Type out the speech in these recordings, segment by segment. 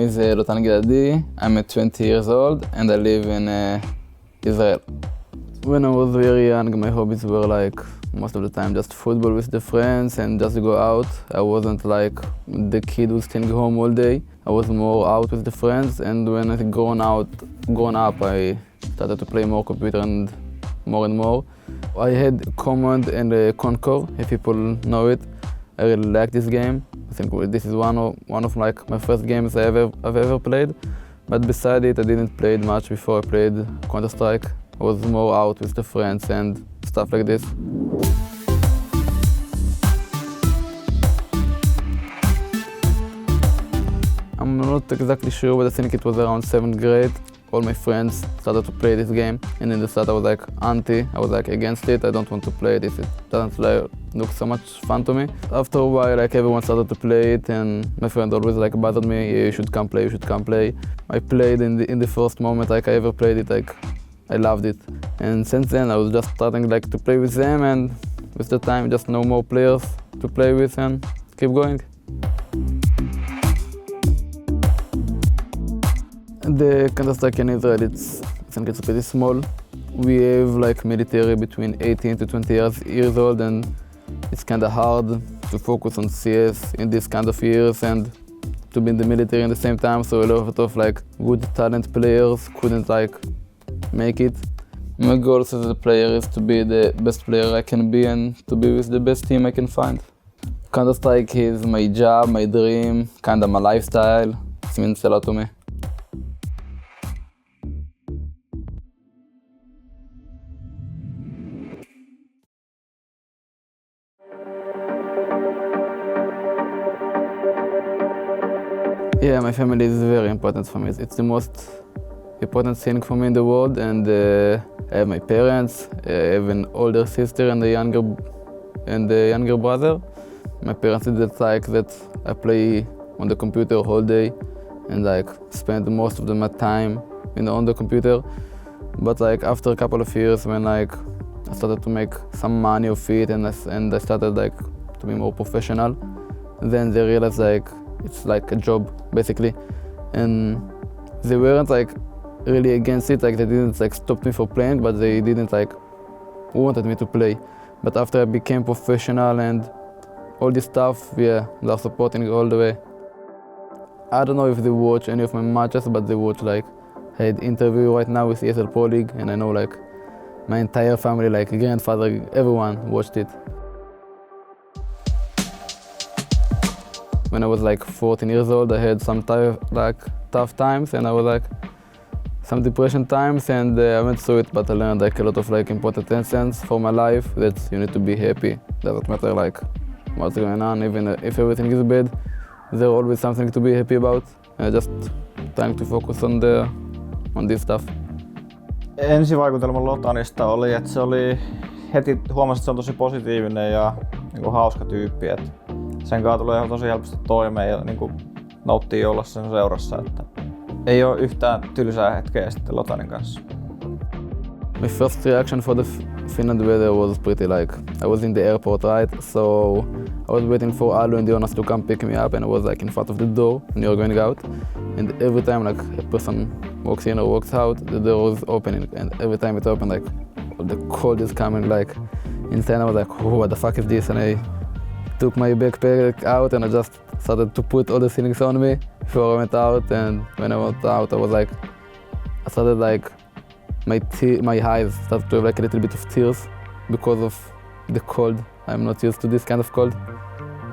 is Lotan Giladi. I'm 20 years old and I live in Israel. When I was very young, my hobbies were like most of the time just football with the friends and just go out. I wasn't like the kid who's staying home all day. I was more out with the friends, and when I grown up, I started to play more computer and more. I had Command and Conquer, if people know it. I really like this game. I think this is one of like my first games I've ever played. But beside it, I didn't play it much before I played Counter-Strike. I was more out with the friends and stuff like this. I'm not exactly sure, but I think it was around 7th grade. All my friends started to play this game, and in the start I was like anti, I was like against it. I don't want to play this, it doesn't look so much fun to me. After a while, like everyone started to play it, and my friend always like bothered me, you should come play. I played in the first moment like I ever played it, like I loved it. And since then I was just starting like to play with them, and with the time just know more players to play with and keep going. The Counter-Strike in Israel, I think it's pretty small. We have like military between 18 to 20 years old, and it's kind of hard to focus on CS in these kind of years and to be in the military at the same time. So a lot of like good talent players couldn't like make it. My goal as a player is to be the best player I can be and to be with the best team I can find. Counter-Strike is my job, my dream, kind of my lifestyle. It means a lot to me. Yeah, my family is very important for me. It's the most important thing for me in the world, and I have my parents, I have an older sister and a younger brother. My parents didn't like that I play on the computer all day and like spend most of my time on the computer. But like after a couple of years, when like I started to make some money of it and I started like to be more professional, then they realized like it's like a job basically, and they weren't like really against it. Like they didn't like stop me for playing, but they didn't like wanted me to play. But after I became professional and all this stuff, yeah, they're supporting all the way. I don't know if they watch any of my matches, but they watch like I had interview right now with ESL Pro League, and I know like my entire family, like grandfather, everyone watched it. When I was like 14 years old, I had some tough times, and I was like some depression times, and I went through it, but I learned like a lot of like important lessons for my life, that you need to be happy. Doesn't matter like what's going on, even if everything is bad, there's always something to be happy about. Just trying to focus on this stuff. Ensivaikutelma Lotanista oli, että se oli heti huomasin, että se on tosi positiivinen ja niin hauska tyyppi. Että sen kanssa tulee tosi helposti toimeen ja niin nauttii olla sen seurassa. Että ei ole yhtään tylsää hetkeä sitten Lotanin kanssa. My first reaction for the Finland weather was pretty like, I was in the airport, right? So I was waiting for Alu and Jonas to come pick me up, and I was like in front of the door when you're going out. And every time like a person walks in or walks out, the door was opening, and every time it opened, like the cold is coming like insane. I was like, oh, what the fuck is this? And I took my backpack out and I just started to put all the things on me before I went out. And when I went out, I was like, I started like my eyes started to have like a little bit of tears because of the cold. I'm not used to this kind of cold.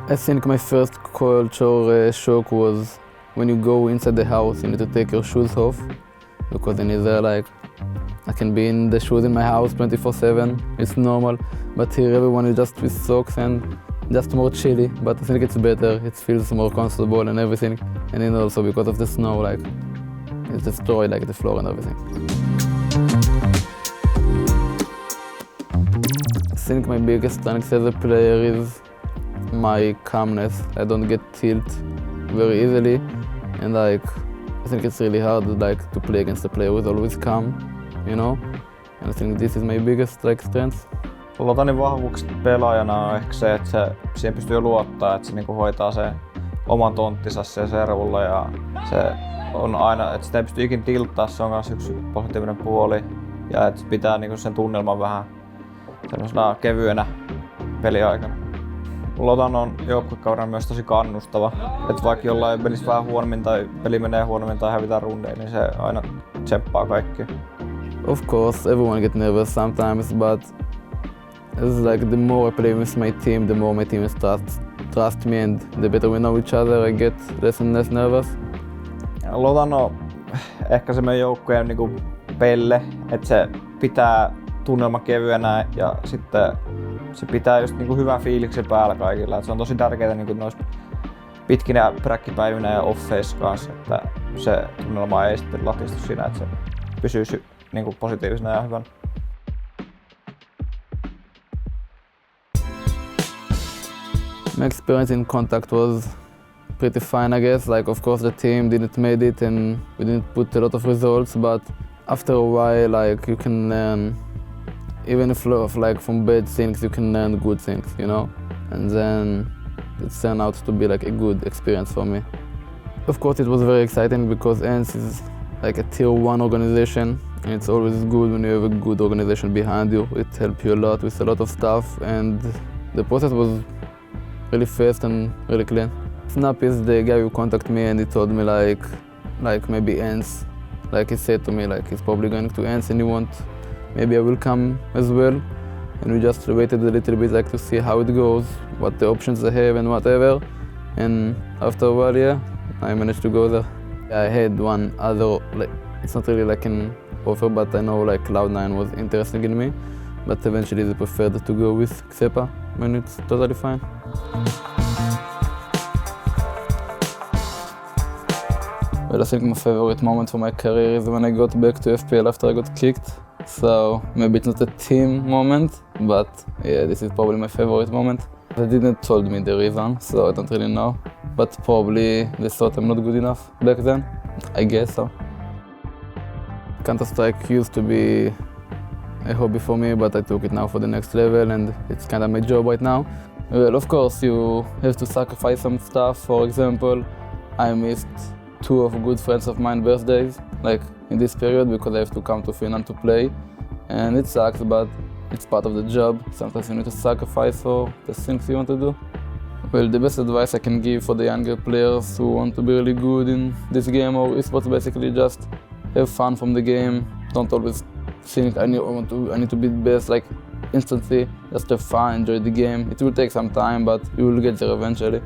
I think my first culture shock was when you go inside the house, you need to take your shoes off, because in Israel, like, I can be in the shoes in my house 24/7, it's normal, but here everyone is just with socks and just more chilly, but I think it's better, it feels more comfortable and everything, and then also because of the snow, like, it's destroyed like the floor and everything. I think my biggest strength as a player is my calmness. I don't get tilt very easily, and like I think it's really hard like to play against a player who's always calm, you know. And I think this is my biggest like strength. Lotanin vahvuukset pelaajana on ehkä se, että siihen pystyy luottaa, että se niinku hoitaa se oman tonttinsa siellä servulla ja se on aina, että sitä ei pysty ikin tilttaa, se on myös yksi positiivinen puoli ja että pitää niinku sen tunnelman vähän sellaisena kevyenä peliaikana. Lotan on joukkuekaudella myös tosi kannustava, että vaikka jollain pelissä vähän huonommin tai peli menee huonommin tai hävitään rundeja, niin se aina tseppaa kaikki. Of course, everyone gets nervous sometimes, but it's like the more I play with my team, the more my team trust me, and the better we know each other, I get less and less nervous. Lotan on ehkä se meidän joukkueen niinku pelle, että se pitää tunnelma kevyenä ja sitten se pitää just niinku hyvän fiiliksen päällä kaikilla. Et se on tosi tärkeää niinku noissa pitkinä präkkipäivinä ja offeissa kanssa, että se tunnelma ei sitten latistu siinä, että se pysyy niinku positiivisena ja hyvän. My experience in contact was pretty fine, I guess. Like, of course, the team didn't made it and we didn't put a lot of results, but after a while, like, you can learn, even if like from bad things, you can learn good things, you know? And then it turned out to be like a good experience for me. Of course, it was very exciting because ENCE is like a tier 1 organization, and it's always good when you have a good organization behind you. It helps you a lot with a lot of stuff, and the process was really fast and really clean. Snap is the guy who contacted me and he told me like maybe ENCE, like he said to me like he's probably going to ENCE and he maybe I will come as well. And we just waited a little bit like to see how it goes, what the options I have and whatever. And after a while, yeah, I managed to go there. I had one other, like, it's not really like an offer, but I know like Cloud9 was interested in me. But eventually they preferred to go with Xepa when it's totally fine. Well, I think my favorite moment for my career is when I got back to FPL after I got kicked. So maybe it's not a team moment, but yeah, this is probably my favorite moment. They didn't told me the reason, so I don't really know. But probably they thought I'm not good enough back then. I guess so. Counter-Strike used to be a hobby for me, but I took it now for the next level and it's kind of my job right now. Well, of course, you have to sacrifice some stuff. For example, I missed 2 of good friends of mine birthdays, like in this period, because I have to come to Finland to play. And it sucks, but it's part of the job. Sometimes you need to sacrifice for the things you want to do. Well, the best advice I can give for the younger players who want to be really good in this game or esports, basically just have fun from the game. Don't always think I need to be the best like instantly. Just have fun, enjoy the game. It will take some time, but you will get there eventually.